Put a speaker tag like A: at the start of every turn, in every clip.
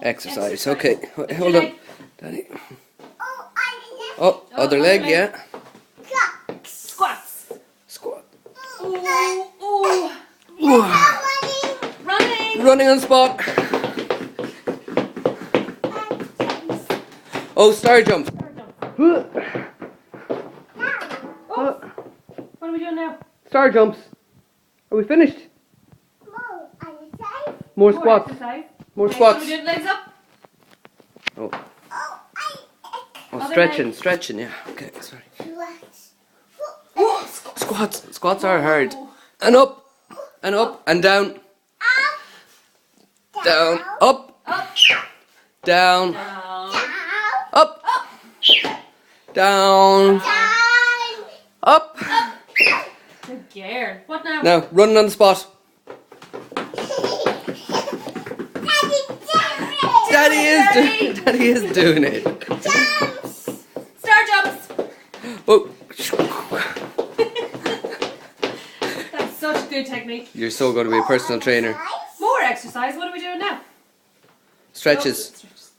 A: Exercise. Okay. Hold on. Daddy. Oh, other leg, yeah.
B: Squats.
A: Squat.
B: Ooh. Running.
A: Running on spot. Oh, star jump.
B: Oh. What are we doing now?
A: Star jumps. Are we finished? More squats.
B: Exercise.
A: More
B: Okay,
A: squats.
B: What are we doing? Legs up.
A: Oh,
B: Other
A: stretching,
B: leg.
A: stretching, yeah. Okay, sorry.
B: Ooh.
A: Squats. Squats are hard. And up. And up. And down. Down. Up.
B: Up.
A: Down.
B: Down.
A: Up. Down. Up.
B: Good girl. What now?
A: Now, running on the spot. Daddy is doing it.
B: Star jumps.
A: Oh.
B: That's such good technique.
A: You're so going to be a personal trainer.
B: More exercise. What are we doing now?
A: Stretches.
B: Stretches.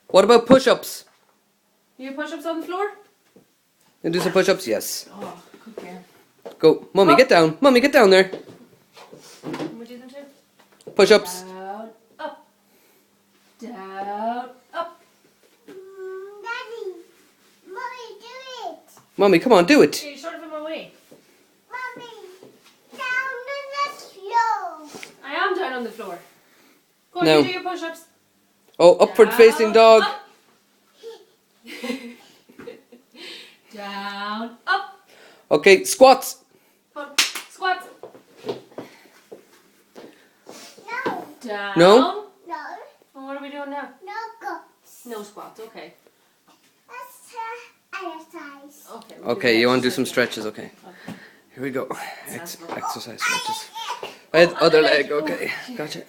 A: What about push-ups?
B: You push-ups on the floor?
A: You do some push-ups? Yes.
B: Oh, good girl.
A: Go. Mummy, get down. Mummy, get down there.
B: Can we do them too?
A: Push-ups.
B: Down, up. Down, up.
A: Mummy, come on, do it.
B: You're sort of in my way. I am down on the floor. Go on,
A: No.
B: you do your push-ups.
A: Oh, upward facing dog.
B: Up. Down, up.
A: Okay, squats.
B: Squats. Down.
A: No?
B: And what are we doing now? No squats, okay. Okay, we'll do
A: Okay, you want to do
B: exercise.
A: some stretches, okay.
B: Okay.
A: Here we go.
B: Sounds good.
A: Exercise stretches. Right, other leg, okay. Gotcha.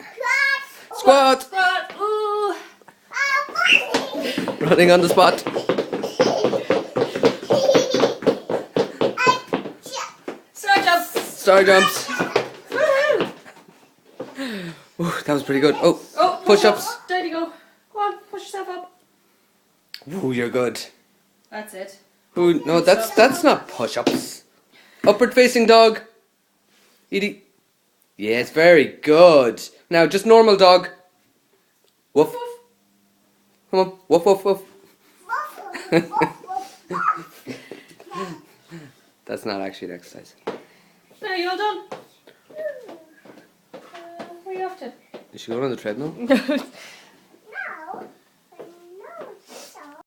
A: Squat.
B: Squat. Ooh.
A: Running on the spot.
B: Star jumps.
A: Star jumps.
B: Woohoo.
A: Ooh, that was pretty good. Oh,
B: Oh,
A: push-ups.
B: There you go. Go on, push yourself up.
A: Ooh, you're good.
B: That's it.
A: Ooh, no, that's not push-ups. Upward facing dog. Edie. Yes, very good. Now, just normal dog. Woof. Come on. Woof, woof, woof. That's not actually an exercise.
B: There, you all done? Where are you off to?
A: Is she going on the treadmill?